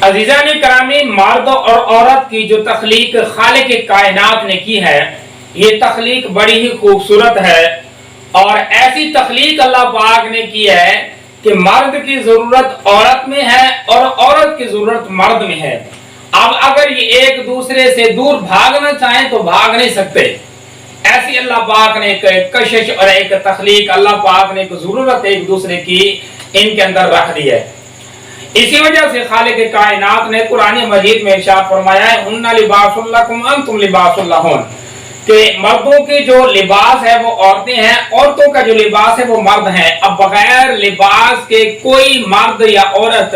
अजीज़ान करामी, मर्द और औरत की जो तख्लीक खालिक कायनात ने की है, ये तख्लीक बड़ी ही खूबसूरत है। और ऐसी तख्लीक अल्लाह पाक ने की है कि मर्द की ज़रूरत औरत में है और औरत की ज़रूरत मर्द में है। अब अगर ये एक दूसरे से दूर भागना चाहें तो भाग नहीं सकते। ऐसी अल्लाह पाक ने एक कशिश और एक तख्लीक, अल्लाह पाक ने एक ज़रूरत एक दूसरे की इनके अंदर रख दी है। इसी वजह से खालिक कायनात ने कुरान मजीद में इरशाद फरमाया है, हुन्ना लिबासुल लकुम अंतुम लिबासुल लहुन, कि मर्दों की जो लिबास है वो औरतें हैं, औरतों का जो लिबास है वो मर्द हैं। अब बगैर लिबास के कोई मर्द या औरत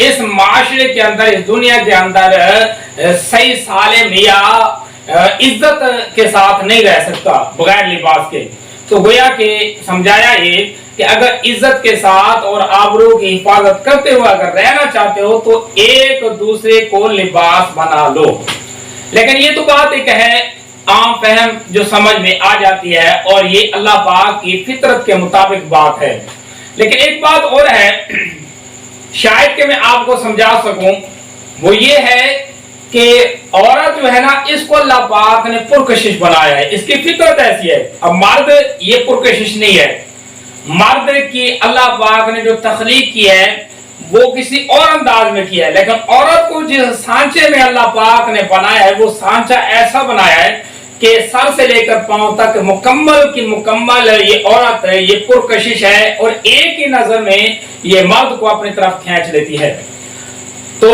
इस माशरे के अंदर, इस दुनिया के अंदर सही सालिम या इज्जत के साथ नहीं रह सकता बगैर लिबास के। तो गोया कि समझाया ये कि अगर इज्जत के साथ और आबरू की हिफाजत करते हुए अगर रहना चाहते हो तो एक दूसरे को लिबास बना लो। लेकिन ये तो बात एक है आम फहम जो समझ में आ जाती है और ये अल्लाह पाक की फितरत के मुताबिक बात है। लेकिन एक बात और है, शायद कि मैं आपको समझा सकूं, वो ये है कि औरत जो है ना, इसको अल्लाह पाक ने पुरकशिश बनाया है, इसकी फितरत ऐसी है। अब मर्द ये पुरकशिश नहीं है। मर्द की अल्लाह पाक ने जो तख्लीक की है वो किसी और अंदाज में किया है, लेकिन औरत को जिस सांचे में अल्लाह पाक ने बनाया है वो सांचा ऐसा बनाया है कि सर से लेकर पांव तक मुकम्मल की मुकम्मल ये औरत है, ये पुरकशिश है और एक ही नजर में ये मर्द को अपनी तरफ खींच लेती है। तो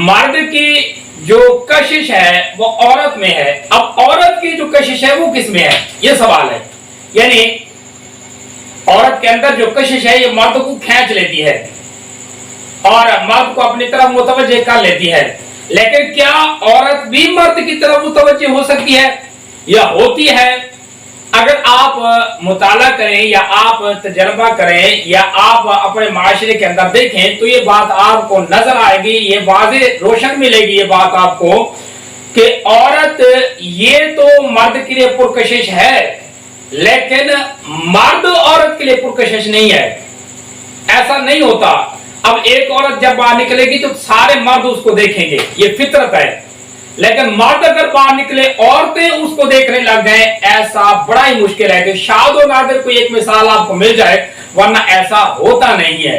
मर्द की जो कशिश है वो औरत में है। अब औरत की जो कशिश है वो किस में है, ये सवाल है। यानी औरत के अंदर जो कशिश है ये मर्द को खींच लेती है और मर्द को अपनी तरफ मुतवज्जे कर लेती है। लेकिन क्या औरत भी मर्द की तरफ मुतवज्जे हो सकती है या होती है? अगर आप मुताला करें या आप तजर्बा करें या आप अपने माशरे के अंदर देखें तो ये बात आपको नजर आएगी, ये वाज़े रोशन मिलेगी ये बात आपको कि औरत ये तो मर्द के लिए पुरकशिश है, लेकिन मर्द औरत के लिए पुरकशिश नहीं है। ऐसा नहीं होता। अब एक औरत जब बाहर निकलेगी तो सारे मर्द उसको देखेंगे, ये फितरत है। लेकिन मर्द अगर बाहर निकले औरतें उसको देखने लग गए, ऐसा बड़ा ही मुश्किल है कि शाद और नादिर कोई एक मिसाल आपको मिल जाए, वरना ऐसा होता नहीं है।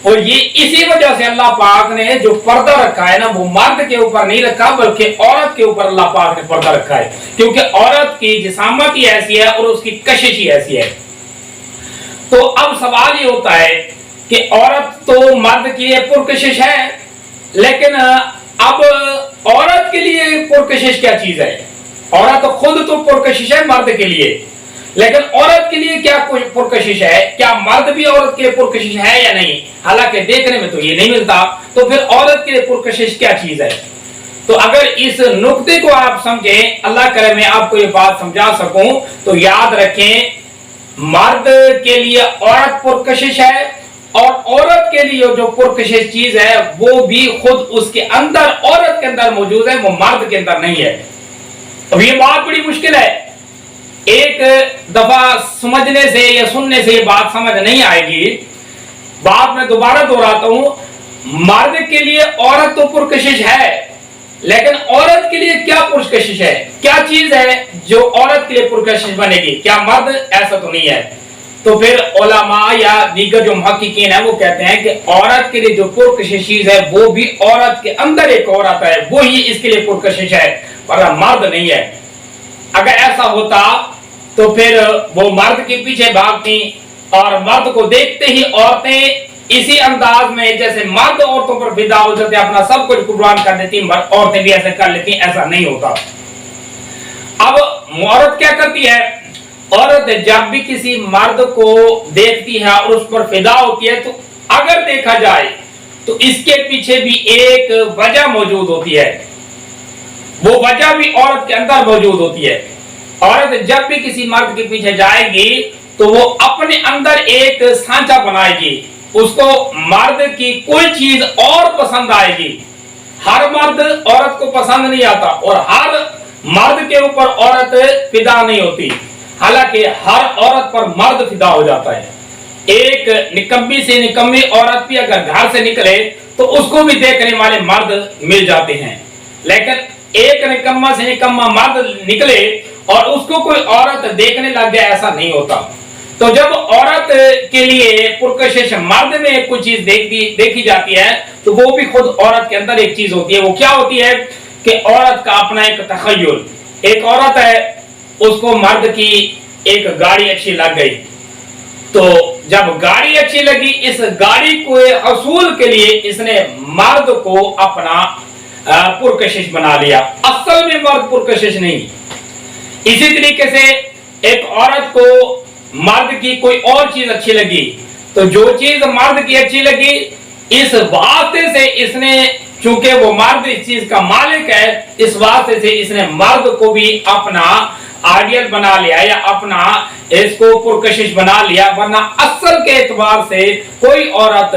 और ये इसी वजह से अल्लाह पाक ने जो पर्दा रखा है ना, वो मर्द के ऊपर नहीं रखा बल्कि औरत के ऊपर अल्लाह पाक ने पर्दा रखा है, क्योंकि औरत की जिसामत ही ऐसी है और उसकी कशिश ही ऐसी है। तो अब सवाल ये होता है कि औरत तो मर्द के लिए पुरकशिश है, लेकिन अब औरत के लिए पुरकशिश क्या चीज है? औरत तो खुद तो पुरकशिश है मर्द के लिए, लेकिन औरत के लिए क्या पुरकशिश है? क्या मर्द भी औरत के लिए पुरकशिश है या नहीं? हालांकि देखने में तो ये नहीं मिलता। तो फिर औरत के लिए पुरकशिश क्या चीज है? तो अगर इस नुक्ते को आप समझें, अल्लाह करे मैं आपको ये बात समझा सकूं, तो याद रखें मर्द के लिए औरत पुरकशिश है और औरत के लिए जो पुरकशिश चीज है वो भी खुद उसके अंदर, औरत के अंदर मौजूद है, वो मर्द के अंदर नहीं है। अब ये बात बड़ी मुश्किल है। एक दफा समझने से या सुनने से ये बात समझ नहीं आएगी। बात मैं दोबारा दोहराता हूं, मर्द के लिए औरत तो पुरकशिश है, लेकिन औरत के लिए क्या पुरकशिश है? क्या चीज है जो औरत के लिए पुरकशिश बनेगी? क्या मर्द? ऐसा तो नहीं है। तो फिर उलमा या दीगर जो मुहक्किकीन है वो कहते हैं कि औरत के लिए जो पुरकशिश चीज है वो भी औरत के अंदर एक औरत है, वो ही इसके लिए पुरकशिश है, वरना मर्द नहीं है। अगर ऐसा होता तो फिर वो मर्द के पीछे भागती और मर्द को देखते ही औरतें इसी अंदाज में जैसे मर्द औरतों पर फिदा हो जाते, अपना सब कुछ कुर्बान कर देती, औरतें भी ऐसे कर लेती। ऐसा नहीं होता। अब औरत क्या करती है? औरत जब भी किसी मर्द को देखती है और उस पर फिदा होती है, तो अगर देखा जाए तो इसके पीछे भी एक वजह मौजूद होती है। वो वजह भी औरत के अंदर मौजूद होती है। औरत जब भी किसी मर्द के पीछे जाएगी तो वो अपने अंदर एक सांचा बनाएगी, उसको मर्द की कोई चीज और पसंद आएगी। हर मर्द औरत को पसंद नहीं आता और हर मर्द के ऊपर औरत फिदा नहीं होती। हालांकि हर औरत पर मर्द फिदा हो जाता है। एक निकम्मी से निकम्मी औरत भी अगर घर से निकले तो उसको भी देखने वाले मर्द मिल जाते हैं, लेकिन एक निकम्मा से निकम्मा मर्द निकले और उसको कोई औरत देखने लग जाए, ऐसा नहीं होता। तो जब औरत के लिए पुरकशिश मर्द में कुछ चीज देखी जाती है, तो वो भी खुद औरत के अंदर एक चीज होती है। वो क्या होती है कि औरत का अपना एक तखय्युल। एक औरत है, उसको मर्द की एक गाड़ी अच्छी लग गई, तो जब गाड़ी अच्छी लगी, इस गाड़ी को हसूल के लिए इसने मर्द को अपना पुरकशिश बना लिया। असल में मर्द पुरकशिश नहीं। इसी तरीके से एक औरत को मर्द की कोई और चीज अच्छी लगी, तो जो चीज मर्द की अच्छी लगी, इस वास्ते से इसने, चूंकि वो मर्द इस चीज का मालिक है, इस वास्ते से इसने मर्द को भी अपना आइडियल बना लिया या अपना इसको पुरकशिश बना लिया। वरना असल के एतबार से कोई औरत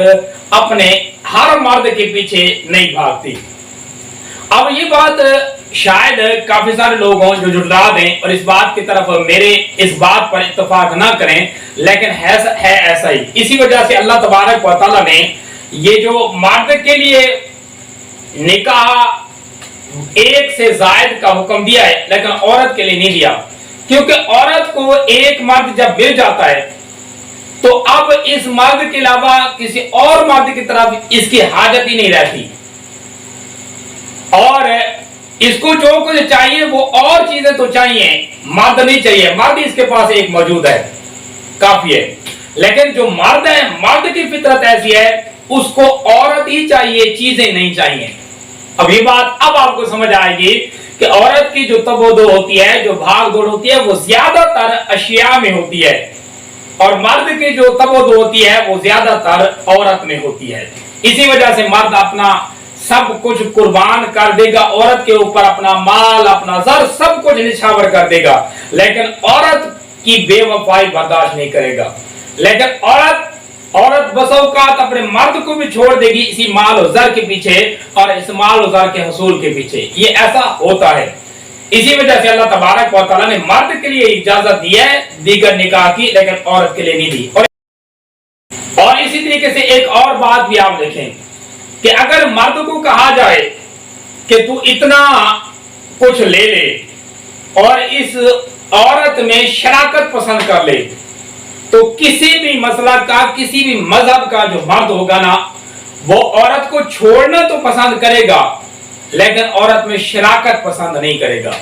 अपने हर मर्द के पीछे नहीं भागती। अब ये बात शायद काफी सारे लोग हों जो जुटला दें और इस बात की तरफ मेरे इस बात पर इत्तेफाक ना करें, लेकिन है ऐसा ही। इसी वजह से अल्लाह तबारक व तआला ने ये जो मर्द के लिए निकाह एक से जायद का हुक्म दिया है, लेकिन औरत के लिए नहीं दिया, क्योंकि औरत को एक मर्द जब मिल जाता है, तो अब इस मर्द के अलावा किसी और मर्द की तरफ इसकी हाजत ही नहीं रहती, और इसको जो कुछ चाहिए वो और चीजें तो चाहिए, मर्द नहीं चाहिए। मर्द इसके पास एक मौजूद है, काफी है। लेकिन जो मर्द है, मर्द की फितरत ऐसी है, उसको औरत ही चाहिए, चीजें नहीं चाहिए। अब ये बात अब आपको समझ आएगी कि औरत की जो तबोदो होती है, जो भाग दौड़ होती है, वो ज्यादातर अशिया में होती है, और मर्द की जो तबोदो होती है वो ज्यादातर औरत में होती है। इसी वजह से मर्द अपना सब कुछ कुर्बान कर देगा, औरत के ऊपर अपना माल, अपना सर, सब कुछ निछावर कर देगा, लेकिन औरत की बेवफाई बर्दाश्त नहीं करेगा। लेकिन औरत बसौकात अपने मर्द को भी छोड़ देगी इसी माल और जर के पीछे, और इस माल और जर के हसूल के पीछे। ये ऐसा होता है। इसी वजह से अल्लाह तबारक व तआला ने मर्द के लिए इजाजत दी है दीगर निकाह की, लेकिन औरत के लिए नहीं दी। और इसी तरीके से एक और बात भी आप देखें कि अगर मर्द को कहा जाए कि तू इतना कुछ ले ले और इस औरत में शराकत पसंद कर ले, तो किसी भी मसला का, किसी भी मजहब का जो मर्द होगा ना, वो औरत को छोड़ना तो पसंद करेगा, लेकिन औरत में शराकत पसंद नहीं करेगा।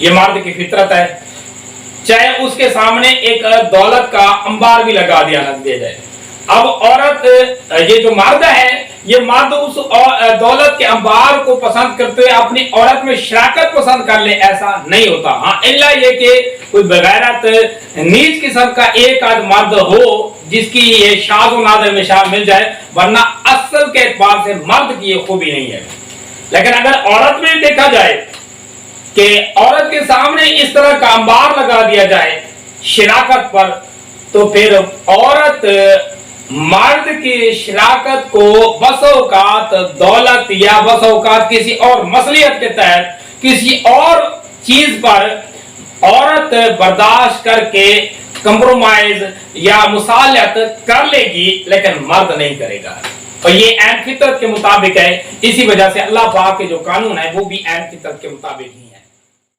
ये मर्द की फितरत है। चाहे उसके सामने एक दौलत का अंबार भी लगा दिया जाए, अब औरत, ये जो मर्द है, ये मर्द उस दौलत के अंबार को पसंद करते हुए अपनी औरत में शराकत पसंद कर ले, ऐसा नहीं होता। हाँ, इल्ला ये कि कोई बगैरत नीच किस्म का एक आध मर्द हो जिसकी ये शाज़ व नादर में शामिल मिल जाए, वरना असल के एतबार से मर्द की ये खूबी नहीं है। लेकिन अगर औरत में देखा जाए कि औरत के सामने इस तरह का अंबार लगा दिया जाए शराकत पर, तो फिर औरत मर्द की शराकत को बसौकात दौलत या बसौकात किसी और मसलियत के तहत किसी और चीज पर औरत बर्दाश्त करके कंप्रोमाइज या मुसालहत कर लेगी, लेकिन मर्द नहीं करेगा। और ये ऐन फितरत के मुताबिक है। इसी वजह से अल्लाह पाक के जो कानून है वो भी ऐन फितरत के मुताबिक ही है।